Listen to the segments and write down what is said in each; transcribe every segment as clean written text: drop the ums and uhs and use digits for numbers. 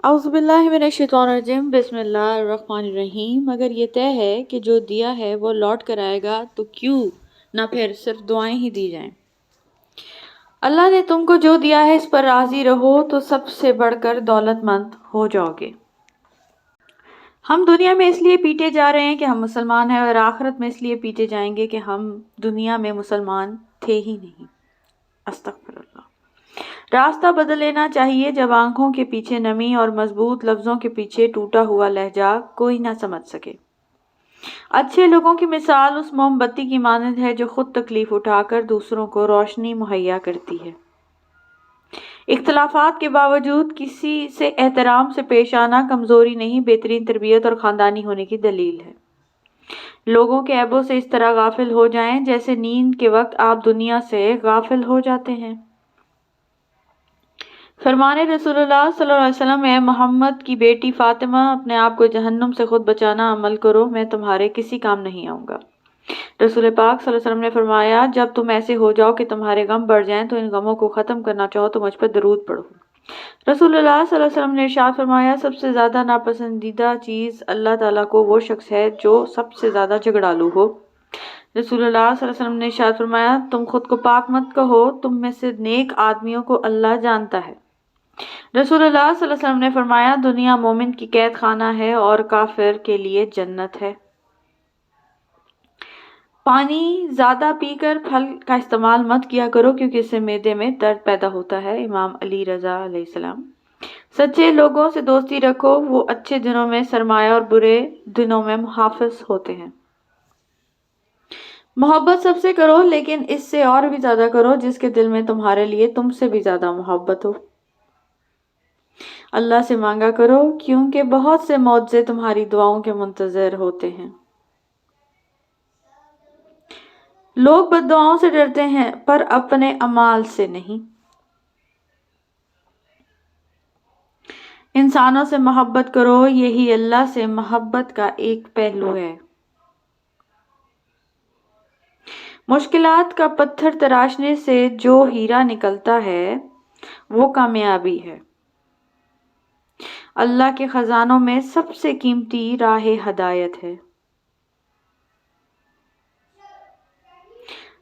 اعوذ باللہ من الشیطان الرجیم، بسم اللہ الرحمن الرحیم۔ اگر یہ طے ہے کہ جو دیا ہے وہ لوٹ کر آئے گا تو کیوں نہ پھر صرف دعائیں ہی دی جائیں۔ اللہ نے تم کو جو دیا ہے اس پر راضی رہو تو سب سے بڑھ کر دولت مند ہو جاؤ گے۔ ہم دنیا میں اس لیے پیٹے جا رہے ہیں کہ ہم مسلمان ہیں، اور آخرت میں اس لیے پیٹے جائیں گے کہ ہم دنیا میں مسلمان تھے ہی نہیں۔ استغفر اللہ۔ راستہ بدل لینا چاہیے جب آنکھوں کے پیچھے نمی اور مضبوط لفظوں کے پیچھے ٹوٹا ہوا لہجہ کوئی نہ سمجھ سکے۔ اچھے لوگوں کی مثال اس موم بتی کی مانند ہے جو خود تکلیف اٹھا کر دوسروں کو روشنی مہیا کرتی ہے۔ اختلافات کے باوجود کسی سے احترام سے پیش آنا کمزوری نہیں، بہترین تربیت اور خاندانی ہونے کی دلیل ہے۔ لوگوں کے عیبوں سے اس طرح غافل ہو جائیں جیسے نیند کے وقت آپ دنیا سے غافل ہو جاتے ہیں۔ فرمان رسول اللہ صلی اللہ علیہ وسلم، اے محمد کی بیٹی فاطمہ، اپنے آپ کو جہنم سے خود بچانا عمل کرو، میں تمہارے کسی کام نہیں آؤں گا۔ رسول پاک صلی اللہ علیہ وسلم نے فرمایا، جب تم ایسے ہو جاؤ کہ تمہارے غم بڑھ جائیں تو ان غموں کو ختم کرنا چاہو تو مجھ پر درود پڑھو۔ رسول اللہ صلی اللہ علیہ وسلم نے ارشاد فرمایا، سب سے زیادہ ناپسندیدہ چیز اللہ تعالیٰ کو وہ شخص ہے جو سب سے زیادہ جھگڑالو ہو۔ رسول اللہ صلی اللہ علیہ وسلم نے ارشاد فرمایا، تم خود کو پاک مت کہو، تم میں سے نیک آدمیوں کو اللہ جانتا ہے۔ رسول اللہ صلی اللہ علیہ وسلم نے فرمایا، دنیا مومن کی قید خانہ ہے اور کافر کے لیے جنت ہے۔ پانی زیادہ پی کر پھل کا استعمال مت کیا کرو کیونکہ اس سے معدے میں درد پیدا ہوتا ہے۔ امام علی رضا علیہ السلام۔ سچے لوگوں سے دوستی رکھو، وہ اچھے دنوں میں سرمایہ اور برے دنوں میں محافظ ہوتے ہیں۔ محبت سب سے کرو لیکن اس سے اور بھی زیادہ کرو جس کے دل میں تمہارے لیے تم سے بھی زیادہ محبت ہو۔ اللہ سے مانگا کرو کیونکہ بہت سے معجزے تمہاری دعاؤں کے منتظر ہوتے ہیں۔ لوگ بد دعاؤں سے ڈرتے ہیں پر اپنے اعمال سے نہیں۔ انسانوں سے محبت کرو، یہی اللہ سے محبت کا ایک پہلو ہے۔ مشکلات کا پتھر تراشنے سے جو ہیرا نکلتا ہے وہ کامیابی ہے۔ اللہ کے خزانوں میں سب سے قیمتی راہ ہدایت ہے۔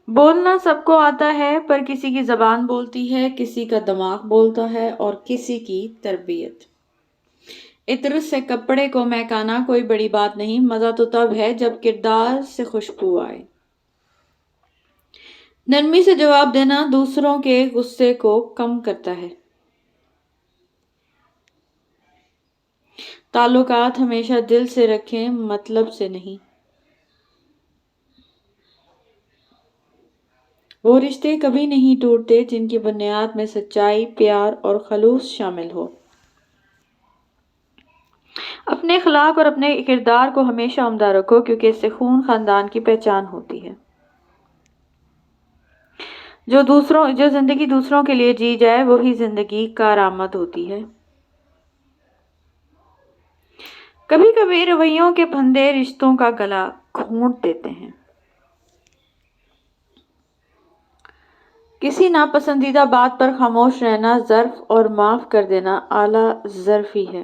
بولنا سب کو آتا ہے پر کسی کی زبان بولتی ہے، کسی کا دماغ بولتا ہے اور کسی کی تربیت۔ عطر سے کپڑے کو مہکانا کوئی بڑی بات نہیں، مزہ تو تب ہے جب کردار سے خوشبو آئے۔ نرمی سے جواب دینا دوسروں کے غصے کو کم کرتا ہے۔ تعلقات ہمیشہ دل سے رکھیں، مطلب سے نہیں۔ وہ رشتے کبھی نہیں ٹوٹتے جن کی بنیاد میں سچائی، پیار اور خلوص شامل ہو۔ اپنے اخلاق اور اپنے کردار کو ہمیشہ عمدہ رکھو کیونکہ اس سے خون خاندان کی پہچان ہوتی ہے۔ جو زندگی دوسروں کے لیے جی جائے وہی زندگی کارآمد ہوتی ہے۔ کبھی کبھی رویوں کے پھندے رشتوں کا گلا گھونٹ دیتے ہیں۔ کسی ناپسندیدہ بات پر خاموش رہنا ظرف اور معاف کر دینا اعلیٰ ظرفی ہے۔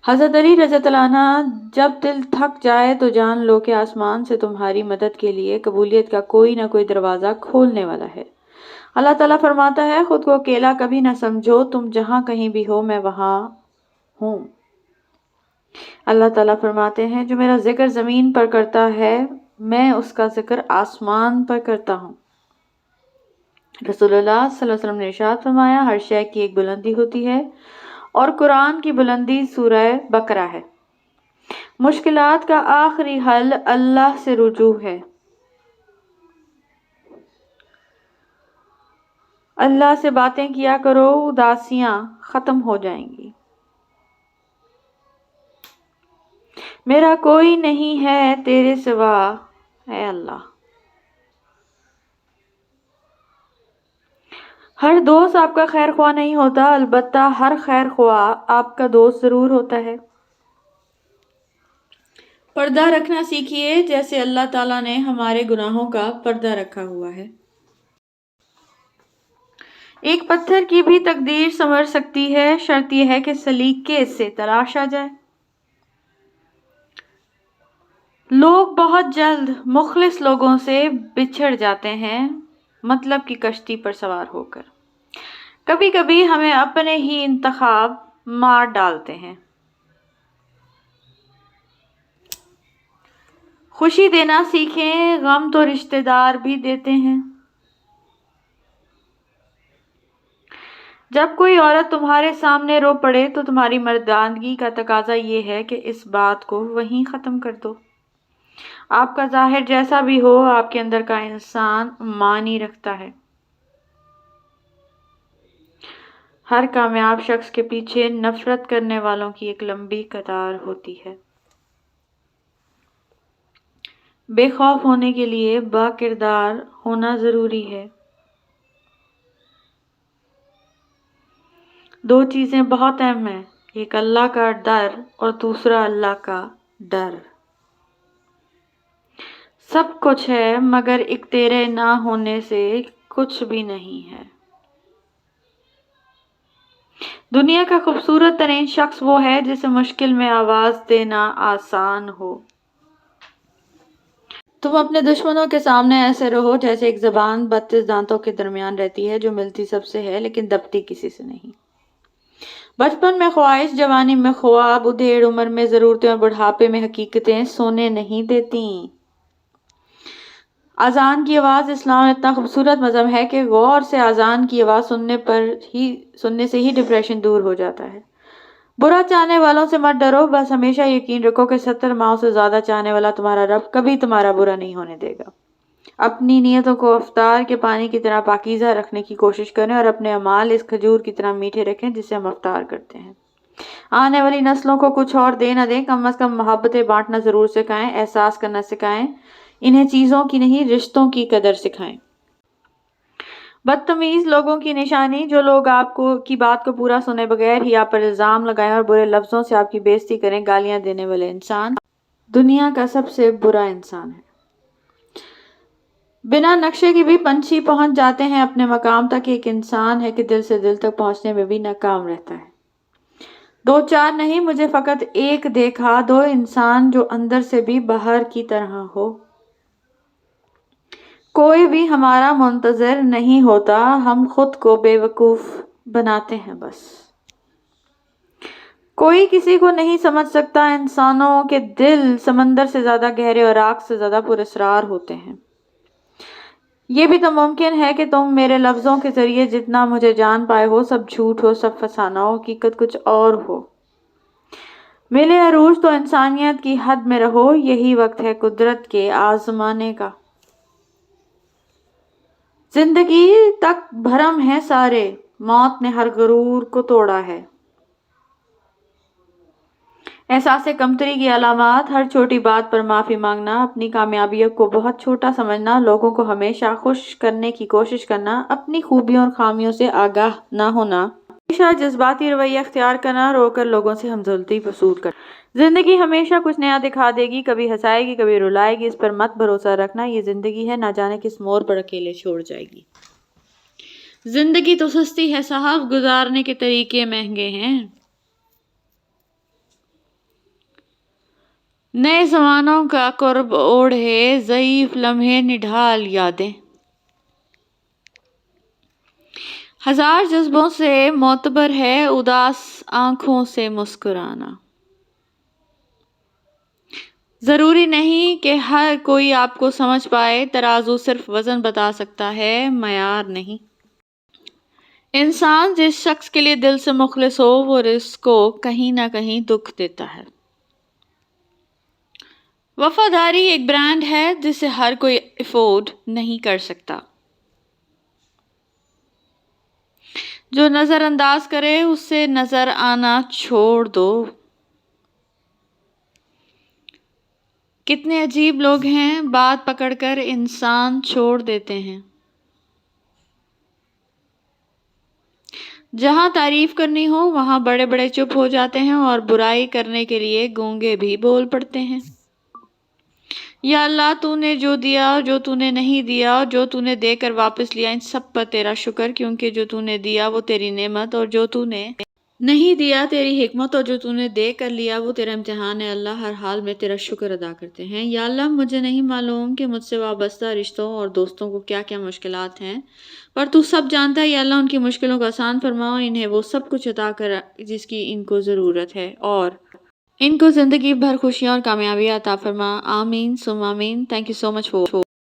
حضرت علی رضی اللہ عنہ، جب دل تھک جائے تو جان لو کہ آسمان سے تمہاری مدد کے لیے قبولیت کا کوئی نہ کوئی دروازہ کھولنے والا ہے۔ اللہ تعالیٰ فرماتا ہے، خود کو اکیلا کبھی نہ سمجھو، تم جہاں کہیں بھی ہو میں وہاں ہوں۔ اللہ تعالیٰ فرماتے ہیں، جو میرا ذکر زمین پر کرتا ہے میں اس کا ذکر آسمان پر کرتا ہوں۔ رسول اللہ صلی اللہ علیہ وسلم نے ارشاد فرمایا، ہر شے کی ایک بلندی ہوتی ہے اور قرآن کی بلندی سورہ بقرہ ہے۔ مشکلات کا آخری حل اللہ سے رجوع ہے۔ اللہ سے باتیں کیا کرو، اداسیاں ختم ہو جائیں گی۔ میرا کوئی نہیں ہے تیرے سوا اے اللہ۔ ہر دوست آپ کا خیر خواہ نہیں ہوتا، البتہ ہر خیر خواہ آپ کا دوست ضرور ہوتا ہے۔ پردہ رکھنا سیکھیے جیسے اللہ تعالیٰ نے ہمارے گناہوں کا پردہ رکھا ہوا ہے۔ ایک پتھر کی بھی تقدیر سنور سکتی ہے، شرط یہ ہے کہ سلیقے سے تراش آ جائے۔ لوگ بہت جلد مخلص لوگوں سے بچھڑ جاتے ہیں، مطلب کی کشتی پر سوار ہو کر۔ کبھی کبھی ہمیں اپنے ہی انتخاب مار ڈالتے ہیں۔ خوشی دینا سیکھیں، غم تو رشتہ دار بھی دیتے ہیں۔ جب کوئی عورت تمہارے سامنے رو پڑے تو تمہاری مردانگی کا تقاضا یہ ہے کہ اس بات کو وہیں ختم کر دو۔ آپ کا ظاہر جیسا بھی ہو، آپ کے اندر کا انسان معنی رکھتا ہے۔ ہر کامیاب شخص کے پیچھے نفرت کرنے والوں کی ایک لمبی قطار ہوتی ہے۔ بے خوف ہونے کے لیے با کردار ہونا ضروری ہے۔ دو چیزیں بہت اہم ہیں، ایک اللہ کا ڈر اور دوسرا اللہ کا ڈر۔ سب کچھ ہے مگر ایک تیرے نہ ہونے سے کچھ بھی نہیں ہے۔ دنیا کا خوبصورت ترین شخص وہ ہے جسے مشکل میں آواز دینا آسان ہو۔ تم اپنے دشمنوں کے سامنے ایسے رہو جیسے ایک زبان 32 دانتوں کے درمیان رہتی ہے، جو ملتی سب سے ہے لیکن دبتی کسی سے نہیں۔ بچپن میں خواہش، جوانی میں خواب، ادھیڑ عمر میں ضرورتیں اور بڑھاپے میں حقیقتیں سونے نہیں دیتی۔ اذان کی آواز اسلام میں اتنا خوبصورت مذہب ہے کہ غور سے اذان کی آواز سننے سے ہی ڈپریشن دور ہو جاتا ہے۔ برا چاہنے والوں سے مت ڈرو، بس ہمیشہ یقین رکھو کہ 70 ماؤں سے زیادہ چاہنے والا تمہارا رب کبھی تمہارا برا نہیں ہونے دے گا۔ اپنی نیتوں کو افطار کے پانی کی طرح پاکیزہ رکھنے کی کوشش کریں اور اپنے اعمال اس کھجور کی طرح میٹھے رکھیں جسے ہم افطار کرتے ہیں۔ آنے والی نسلوں کو کچھ اور دے نہ دیں، کم از کم محبتیں بانٹنا ضرور سکھائیں، احساس کرنا سکھائیں، انہیں چیزوں کی نہیں رشتوں کی قدر سکھائیں۔ بدتمیز لوگوں کی نشانی، جو لوگ آپ کی بات کو پورا سنے بغیر ہی آپ پر الزام لگائیں اور برے لفظوں سے آپ کی بےعزتی کریں۔ گالیاں دینے والے انسان دنیا کا سب سے برا انسان ہے۔ بنا نقشے کے بھی پنچھی پہنچ جاتے ہیں اپنے مقام تک، ایک انسان ہے کہ دل سے دل تک پہنچنے میں بھی ناکام رہتا ہے۔ دو چار نہیں، مجھے فقط ایک دیکھا دو، انسان جو اندر سے بھی باہر کی طرح ہو۔ کوئی بھی ہمارا منتظر نہیں ہوتا، ہم خود کو بے وقوف بناتے ہیں بس۔ کوئی کسی کو نہیں سمجھ سکتا، انسانوں کے دل سمندر سے زیادہ گہرے اور آگ سے زیادہ پراسرار ہوتے ہیں۔ یہ بھی تو ممکن ہے کہ تم میرے لفظوں کے ذریعے جتنا مجھے جان پائے ہو سب جھوٹ ہو، سب فسانہ ہو، حقیقت کچھ اور ہو۔ ملے عروج تو انسانیت کی حد میں رہو، یہی وقت ہے قدرت کے آزمانے کا۔ زندگی تک بھرم ہے سارے، موت نے ہر غرور کو توڑا ہے۔ احساس کمتری کی علامات، ہر چھوٹی بات پر معافی مانگنا، اپنی کامیابیوں کو بہت چھوٹا سمجھنا، لوگوں کو ہمیشہ خوش کرنے کی کوشش کرنا، اپنی خوبیوں اور خامیوں سے آگاہ نہ ہونا، ہمیشہ جذباتی رویہ اختیار کرنا، رو کر لوگوں سے ہمدردی وصول کرنا۔ زندگی ہمیشہ کچھ نیا دکھا دے گی، کبھی ہنسائے گی، کبھی رلائے گی، اس پر مت بھروسہ رکھنا، یہ زندگی ہے، نہ جانے کس موڑ پر اکیلے چھوڑ جائے گی۔ زندگی تو سستی ہے صاحب، گزارنے کے طریقے مہنگے ہیں۔ نئے زمانوں کا قرب اوڑھے، ضعیف لمحے نڈھال یادیں۔ ہزار جذبوں سے معتبر ہے اداس آنکھوں سے مسکرانا۔ ضروری نہیں کہ ہر کوئی آپ کو سمجھ پائے، ترازو صرف وزن بتا سکتا ہے، معیار نہیں۔ انسان جس شخص کے لیے دل سے مخلص ہو وہ رزق کو کہیں نہ کہیں دکھ دیتا ہے۔ وفاداری ایک برانڈ ہے جسے ہر کوئی افورڈ نہیں کر سکتا۔ جو نظر انداز کرے اس سے نظر آنا چھوڑ دو۔ کتنے عجیب لوگ ہیں، بات پکڑ کر انسان چھوڑ دیتے ہیں۔ جہاں تعریف کرنی ہو وہاں بڑے بڑے چپ ہو جاتے ہیں اور برائی کرنے کے لیے گونگے بھی بول پڑتے ہیں۔ یا اللہ تو نے جو دیا اور جو تو نے نہیں دیا اور جو تو نے دے کر واپس لیا، ان سب پر تیرا شکر، کیونکہ جو تو نے دیا وہ تیری نعمت اور جو تو نے نہیں دیا تیری حکمت، اور جو تو نے دے کر لیا وہ تیرا امتحان ہے۔ اللہ ہر حال میں تیرا شکر ادا کرتے ہیں۔ یا اللہ مجھے نہیں معلوم کہ مجھ سے وابستہ رشتوں اور دوستوں کو کیا کیا مشکلات ہیں، پر تو سب جانتا ہے۔ یا اللہ ان کی مشکلوں کو آسان فرماؤ، انہیں وہ سب کچھ عطا کر جس کی ان کو ضرورت ہے، اور ان کو زندگی بھر خوشیاں اور کامیابی عطا فرما۔ آمین ثم آمین۔ Thank you so much for